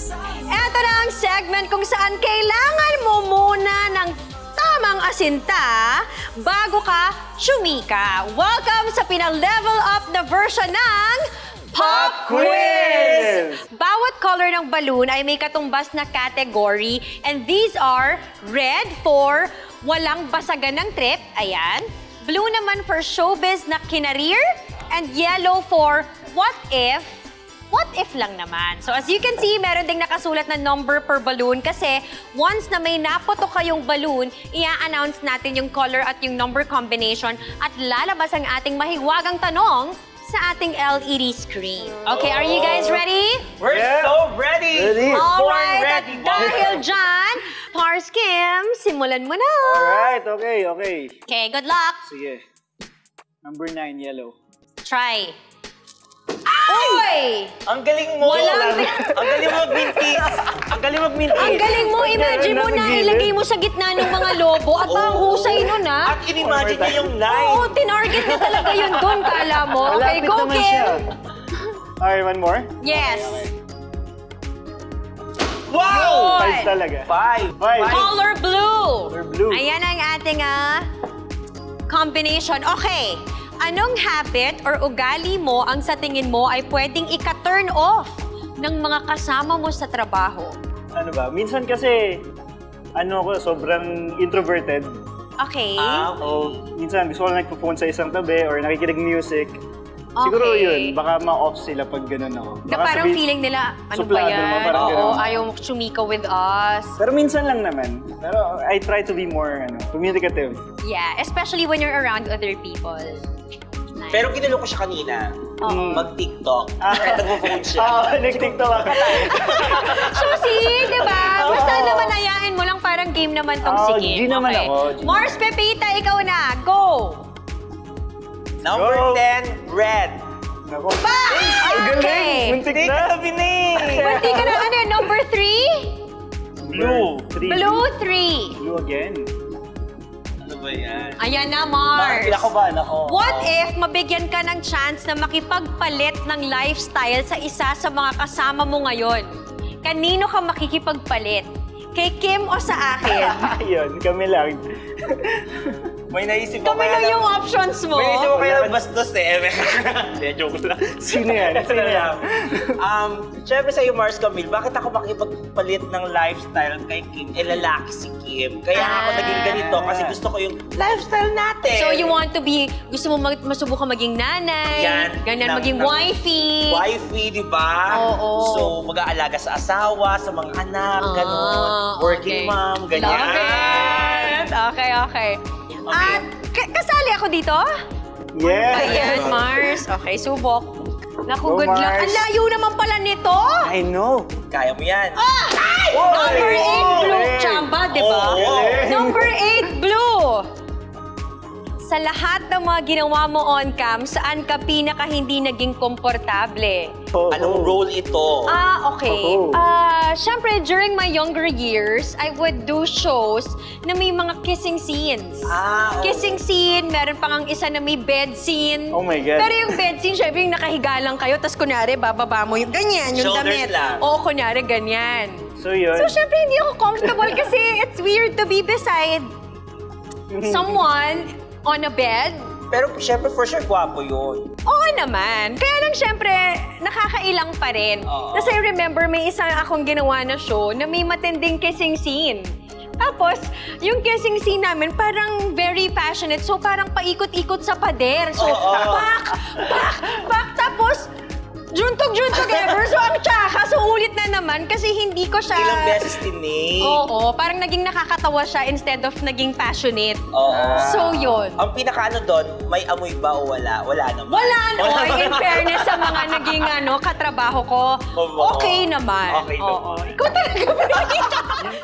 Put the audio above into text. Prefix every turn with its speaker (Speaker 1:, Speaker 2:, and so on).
Speaker 1: Eto na ang segment kung saan kailangan mo muna ng tamang asinta bago ka chumika. Welcome sa pinal-level up na version ng Pop Quiz! Bawat color ng balloon ay may katumbas na category and these are red for walang basagan ng trip, ayan. Blue naman for showbiz na kinareer and yellow for what if lang naman. So as you can see, meron ding nakasulat na number per balloon kasi once na may naputok kayong balloon, i-announce natin yung color at yung number combination at lalabas ang ating mahiwagang tanong sa ating LED screen. Okay, are you guys ready?
Speaker 2: We're so ready!
Speaker 1: Alright, at
Speaker 2: ready.
Speaker 1: dahil dyan, Pars Kim, simulan mo na.
Speaker 3: Alright, okay.
Speaker 1: Okay, good luck.
Speaker 3: Sige. Number 9, yellow.
Speaker 1: Try. Uy!
Speaker 2: Ang galing mo!
Speaker 1: Walang-
Speaker 2: Ang galing mo mag-mintis! Ang galing mag-mintis!
Speaker 1: Ang galing mo, imagine mo na ilagay mo sa gitna ng mga lobo at ang husay nun, ha?
Speaker 2: At in-imagine niya yung
Speaker 1: Oo,
Speaker 2: line!
Speaker 1: tinarget niya talaga yun doon, kala mo. Okay,
Speaker 3: Malapit
Speaker 1: go,
Speaker 3: naman
Speaker 1: Kim!
Speaker 3: siya. Alright, one more.
Speaker 1: Yes.
Speaker 2: Wow!
Speaker 1: Good.
Speaker 3: 5 talaga.
Speaker 2: Five!
Speaker 1: Color blue.
Speaker 3: Color blue.
Speaker 1: Ayan ang ating combination. Okay. Anong habit or ugali mo ang sa tingin mo ay pwedeng ika-turn off ng mga kasama mo sa trabaho?
Speaker 3: Ano ba? Minsan kasi, ako, sobrang introverted.
Speaker 1: Okay.
Speaker 3: O, minsan gusto ko lang nagpo-phone sa isang tabi or nakikinig music. Siguro
Speaker 1: Okay.
Speaker 3: yun, baka ma-off sila pag gano'n ako.
Speaker 1: Na parang feeling nila, ano ba
Speaker 3: suplado
Speaker 1: yan?
Speaker 3: naman, parang
Speaker 1: Oo,
Speaker 3: ganun.
Speaker 1: ayaw mo chumika with us.
Speaker 3: Pero minsan lang naman. Pero I try to be more communicative.
Speaker 1: Yeah, especially when you're around other people. Nice.
Speaker 2: Pero ginalo ko siya kanina. Mag-TikTok. Kahit nagpo-phone siya.
Speaker 3: Oo, nag-TikTok ako.
Speaker 1: So, di ba? Basta naman ayain mo lang parang game naman tong
Speaker 3: Oo,
Speaker 1: si Kim.
Speaker 3: G naman
Speaker 1: Okay.
Speaker 3: ako, G.
Speaker 1: Mars Pepita, ikaw na. Go!
Speaker 2: Number
Speaker 3: Go.
Speaker 2: 10, red.
Speaker 3: Ako.
Speaker 1: Ay, okay.
Speaker 3: Muntik
Speaker 2: Hindi
Speaker 3: na.
Speaker 2: ka binig!
Speaker 1: Bunti ka na, ano, number 3?
Speaker 2: Blue.
Speaker 1: Blue 3.
Speaker 3: Blue again.
Speaker 2: Ano ba yan?
Speaker 1: Ayan na, Mars.
Speaker 3: Ako ba? Nako.
Speaker 1: What if mabigyan ka ng chance na makipagpalit ng lifestyle sa isa sa mga kasama mo ngayon? Kanino ka makikipagpalit? Kay Kim o sa akin?
Speaker 3: Ayun, kami lang.
Speaker 2: May naisip ko
Speaker 1: Kami lang yung options mo.
Speaker 2: May naisip ko kaya ng bastos eh. Hindi, joke lang.
Speaker 3: Sino yan? Sino yan?
Speaker 2: Siyempre sa'yo, Mars Camille, bakit ako makipagpalit ng lifestyle kay Kim? Lalaki si Kim. Kaya ako naging ganito kasi gusto ko yung lifestyle natin.
Speaker 1: So you want to be, gusto mo masubukan maging nanay,
Speaker 2: Yan.
Speaker 1: ganyan
Speaker 2: Ng-
Speaker 1: maging
Speaker 2: ng-
Speaker 1: wifey.
Speaker 2: Wifey, di ba?
Speaker 1: Oo.
Speaker 2: So, mag-aalaga sa asawa, sa mga anak, gano'n. Working
Speaker 1: okay.
Speaker 2: mom, ganyan.
Speaker 1: Love it! Okay. At kasali ako dito?
Speaker 3: Yeah.
Speaker 1: Ayan, Mars. Okay, subok. Naku,
Speaker 3: Go,
Speaker 1: good luck.
Speaker 3: Mars.
Speaker 1: Ang layo naman pala nito.
Speaker 3: I know.
Speaker 2: Kaya mo yan.
Speaker 1: Number 8 blue.
Speaker 3: galing.
Speaker 1: Chamba, di ba?
Speaker 2: Oo.
Speaker 1: Number 8 blue. Sa lahat ng mga ginawa mo on cam, saan ka pinaka hindi naging komportable?
Speaker 2: Anong role ito?
Speaker 1: Okay.
Speaker 3: Oo.
Speaker 1: Siyempre, during my younger years, I would do shows na may mga kissing scenes.
Speaker 2: Okay.
Speaker 1: Kissing scene, meron pang ang isa na may bed scene.
Speaker 3: Oh my God.
Speaker 1: Pero yung bed scene, syempre yung nakahiga lang kayo, tapos kunwari, bababa mo yung ganyan, yung
Speaker 2: Shoulders
Speaker 1: damit.
Speaker 2: lang.
Speaker 1: Oo, kunwari, ganyan.
Speaker 3: So yun.
Speaker 1: So, syempre, hindi ako comfortable kasi it's weird to be beside someone on a bed.
Speaker 2: Pero syempre, for sure, gwapo yun.
Speaker 1: Oo naman. Kaya lang syempre, nakakailang pa rin.
Speaker 2: Oo.
Speaker 1: Kasi I remember may isang akong ginawa na show na may matinding kissing scene. Tapos, yung kissing scene namin parang very passionate. So, parang paikot-ikot sa pader. So,
Speaker 2: Oo.
Speaker 1: pak. Tapos, juntog ever. So, ang tsaka, so ulit na naman kasi hindi ko siya...
Speaker 2: Ilang beses tinake.
Speaker 1: Oo, parang naging nakakatawa siya instead of naging passionate.
Speaker 2: Oo.
Speaker 1: So, yun.
Speaker 2: Ang pinaka-ano doon, may amoy ba o wala? Wala naman.
Speaker 1: Wala no, in fairness sa mga naging katrabaho ko,
Speaker 2: Oo.
Speaker 1: okay naman.
Speaker 2: Okay
Speaker 1: Oo.
Speaker 2: naman.
Speaker 1: Ikaw talaga.